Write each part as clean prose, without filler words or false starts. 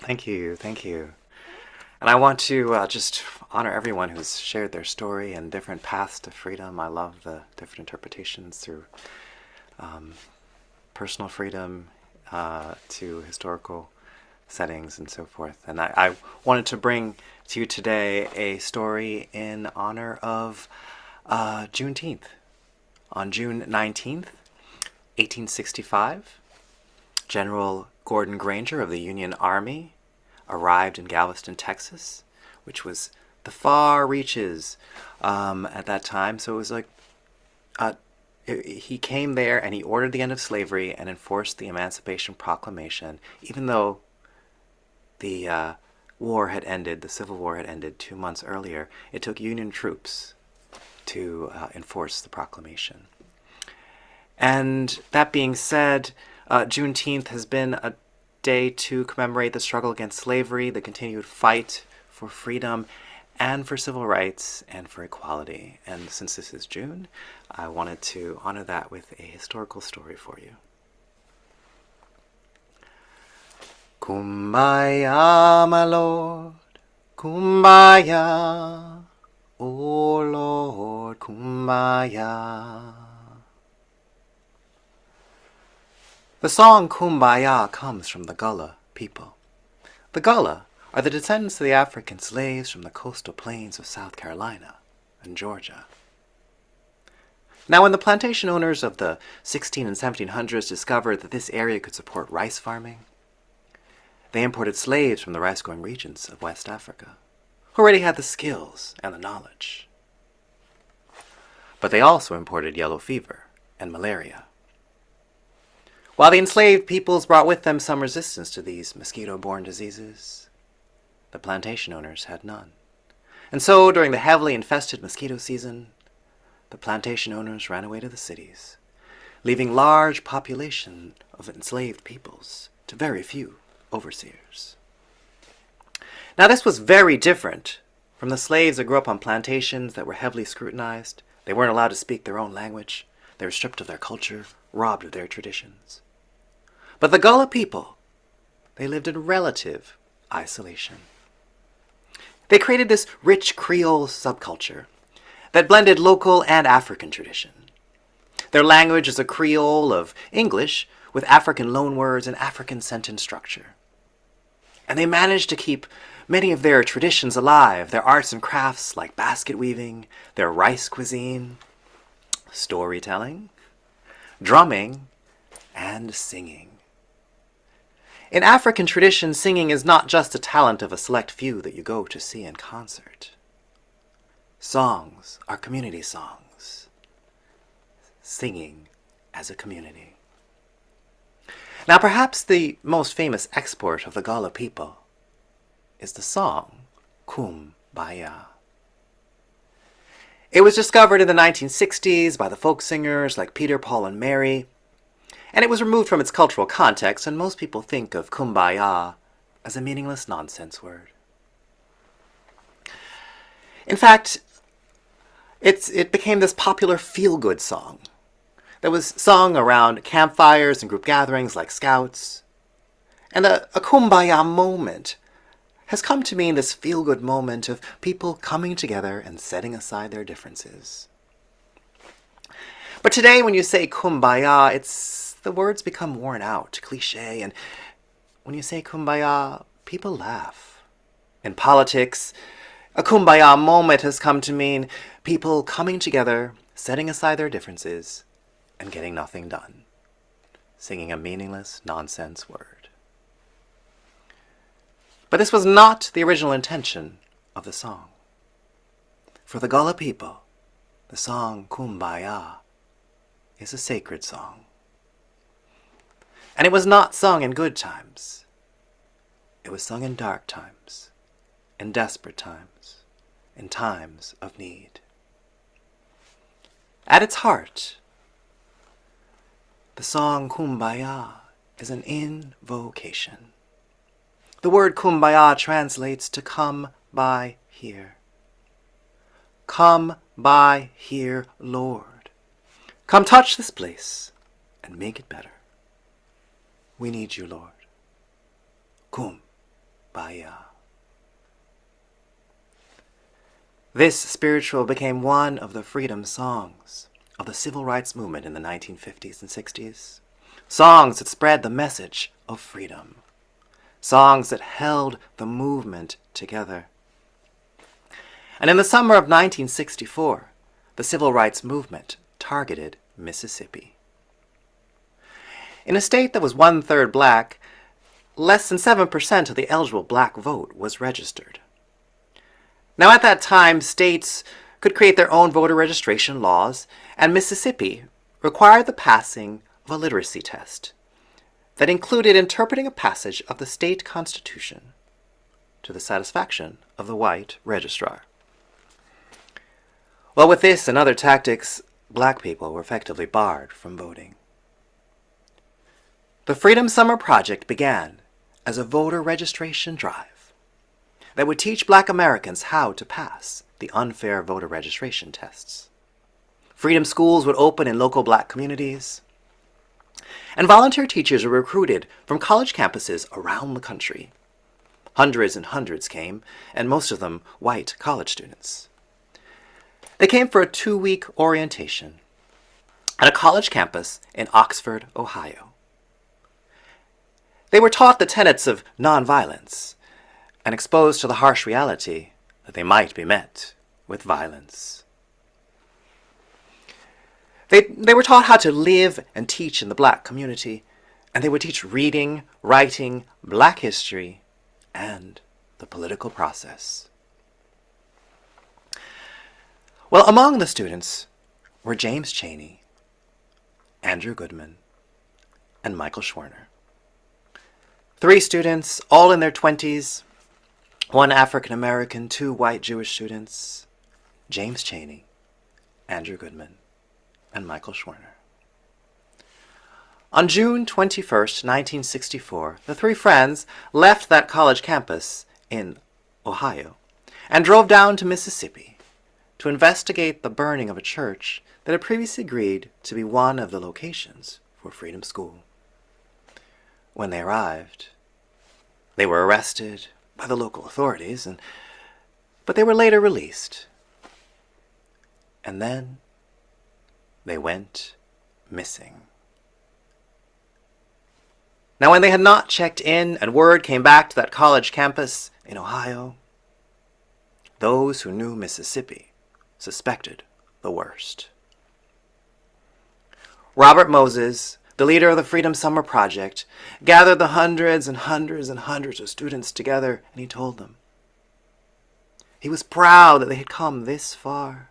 Thank you, thank you. And I want to just honor everyone who's shared their story and different paths to freedom. I love the different interpretations through um, personal freedom to historical settings and so forth. And I wanted to bring to you today a story in honor of Juneteenth. On June 19th, 1865, General Gordon Granger of the Union Army arrived in Galveston, Texas, which was the far reaches at that time. So it was like he came there and he ordered the end of slavery and enforced the Emancipation Proclamation, even though the war had ended, the Civil War had ended 2 months earlier. It took Union troops to enforce the proclamation. And that being said, Juneteenth has been a day to commemorate the struggle against slavery, the continued fight for freedom and for civil rights and for equality. And since this is June, I wanted to honor that with a historical story for you. Kumbaya, my Lord, Kumbaya, O Lord, Kumbaya. The song Kumbaya comes from the Gullah people. The Gullah are the descendants of the African slaves from the coastal plains of South Carolina and Georgia. Now, when the plantation owners of the 16 and 1700s discovered that this area could support rice farming, they imported slaves from the rice-growing regions of West Africa, who already had the skills and the knowledge. But they also imported yellow fever and malaria. While the enslaved peoples brought with them some resistance to these mosquito-borne diseases, the plantation owners had none. And so, during the heavily infested mosquito season, the plantation owners ran away to the cities, leaving large population of enslaved peoples to very few overseers. Now, this was very different from the slaves that grew up on plantations that were heavily scrutinized. They weren't allowed to speak their own language. They were stripped of their culture, robbed of their traditions. But the Gullah people, they lived in relative isolation. They created this rich Creole subculture that blended local and African tradition. Their language is a Creole of English with African loanwords and African sentence structure. And they managed to keep many of their traditions alive, their arts and crafts like basket weaving, their rice cuisine, storytelling, drumming, and singing. In African tradition, singing is not just a talent of a select few that you go to see in concert. Songs are community songs, singing as a community. Now, perhaps the most famous export of the Gullah people is the song Kumbaya. It was discovered in the 1960s by the folk singers like Peter, Paul, and Mary, and it was removed from its cultural context, and most people think of Kumbaya as a meaningless nonsense word. In fact, it became this popular feel-good song that was sung around campfires and group gatherings like scouts. And a Kumbaya moment has come to mean this feel-good moment of people coming together and setting aside their differences. But today, when you say Kumbaya, the words become worn out, cliche, and when you say Kumbaya, people laugh. In politics, a Kumbaya moment has come to mean people coming together, setting aside their differences, and getting nothing done, singing a meaningless nonsense word. But this was not the original intention of the song. For the Gullah people, the song Kumbaya is a sacred song. And it was not sung in good times. It was sung in dark times, in desperate times, in times of need. At its heart, the song Kumbaya is an invocation. The word Kumbaya translates to come by here. Come by here, Lord. Come touch this place and make it better. We need you, Lord. Kum kumbaya. This spiritual became one of the freedom songs of the civil rights movement in the 1950s and 60s. Songs that spread the message of freedom. Songs that held the movement together. And in the summer of 1964, the civil rights movement targeted Mississippi. In a state that was 1/3 black, less than 7% of the eligible black vote was registered. Now at that time, states could create their own voter registration laws, and Mississippi required the passing of a literacy test that included interpreting a passage of the state constitution to the satisfaction of the white registrar. Well, with this and other tactics, black people were effectively barred from voting. The Freedom Summer Project began as a voter registration drive that would teach black Americans how to pass the unfair voter registration tests. Freedom schools would open in local black communities, and volunteer teachers were recruited from college campuses around the country. Hundreds and hundreds came, and most of them white college students. They came for a 2-week orientation at a college campus in Oxford, Ohio. They were taught the tenets of nonviolence and exposed to the harsh reality that they might be met with violence. They were taught how to live and teach in the black community, and they would teach reading, writing, black history, and the political process. Well, among the students were James Chaney, Andrew Goodman, and Michael Schwerner. 3 students, all in their 20s, 1 African American, 2 white Jewish students, James Chaney, Andrew Goodman, and Michael Schwerner. On June 21st, 1964, the 3 friends left that college campus in Ohio and drove down to Mississippi to investigate the burning of a church that had previously agreed to be one of the locations for Freedom School. When they arrived, they were arrested by the local authorities, but they were later released. And then they went missing. Now, when they had not checked in and word came back to that college campus in Ohio, those who knew Mississippi suspected the worst. Robert Moses, the leader of the Freedom Summer Project, gathered the hundreds and hundreds and hundreds of students together, and he told them. He was proud that they had come this far,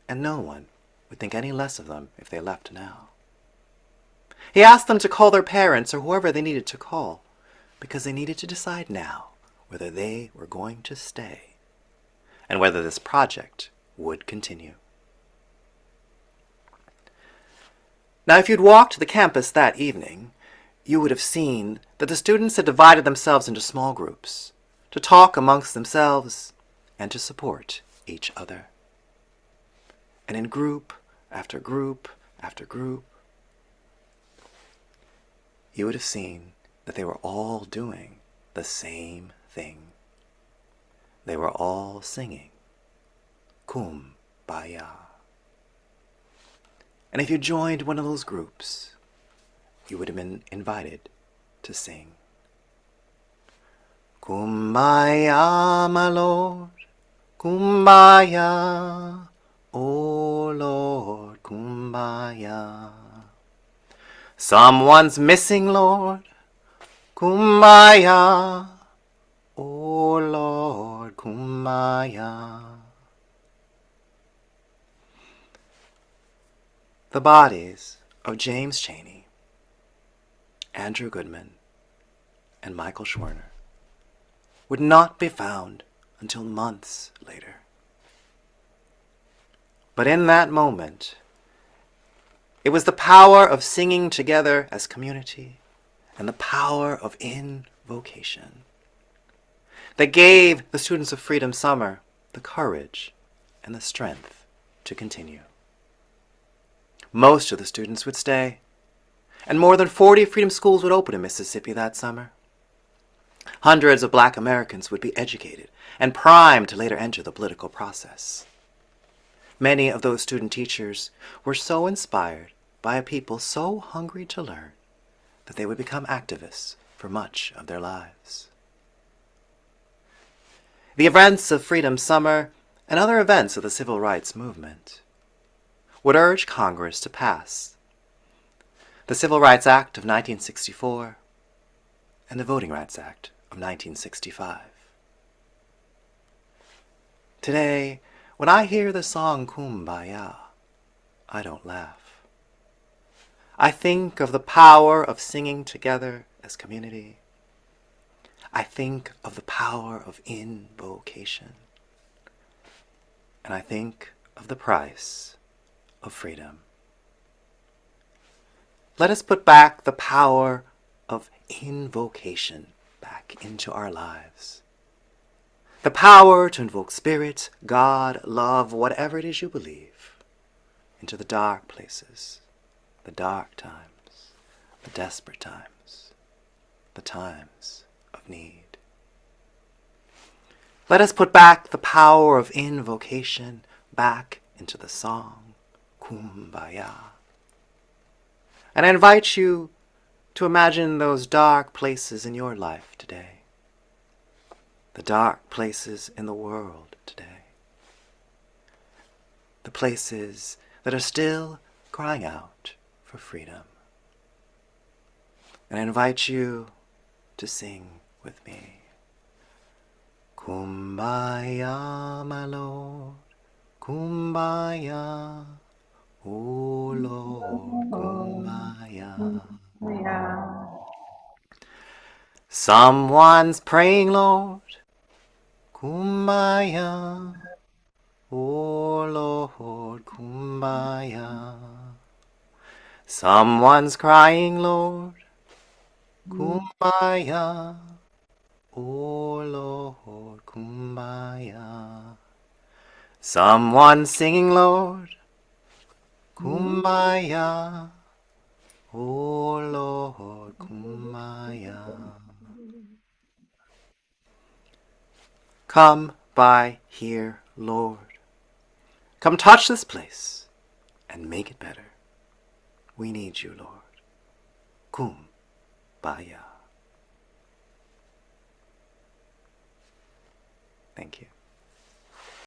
and no one would think any less of them if they left now. He asked them to call their parents or whoever they needed to call, because they needed to decide now whether they were going to stay, and whether this project would continue. Now, if you'd walked the campus that evening, you would have seen that the students had divided themselves into small groups to talk amongst themselves and to support each other. And in group after group after group, you would have seen that they were all doing the same thing. They were all singing Kumbaya. And if you joined one of those groups, you would have been invited to sing Kumbaya, my Lord, Kumbaya, oh Lord, Kumbaya. Someone's missing, Lord, Kumbaya, oh Lord, Kumbaya. The bodies of James Chaney, Andrew Goodman, and Michael Schwerner would not be found until months later. But in that moment, it was the power of singing together as community and the power of invocation that gave the students of Freedom Summer the courage and the strength to continue. Most of the students would stay, and more than 40 Freedom Schools would open in Mississippi that summer. Hundreds of black Americans would be educated and primed to later enter the political process. Many of those student teachers were so inspired by a people so hungry to learn that they would become activists for much of their lives. The events of Freedom Summer and other events of the Civil Rights Movement would urge Congress to pass the Civil Rights Act of 1964 and the Voting Rights Act of 1965. Today, when I hear the song Kumbaya, I don't laugh. I think of the power of singing together as community. I think of the power of invocation. And I think of the price of freedom. Let us put back the power of invocation back into our lives. The power to invoke spirit, God, love, whatever it is you believe, into the dark places, the dark times, the desperate times, the times of need. Let us put back the power of invocation back into the song, Kumbaya. And I invite you to imagine those dark places in your life today. The dark places in the world today. The places that are still crying out for freedom. And I invite you to sing with me. Kumbaya, my Lord, Kumbaya, oh Lord, Kumbaya. Yeah. Someone's praying, Lord, Kumbaya, oh Lord, Kumbaya. Someone's crying, Lord, Kumbaya, oh Lord, Kumbaya. Someone's singing, Lord, Kumbaya, oh Lord, Kumbaya. Come by here, Lord. Come touch this place and make it better. We need you, Lord. Kumbaya. Thank you.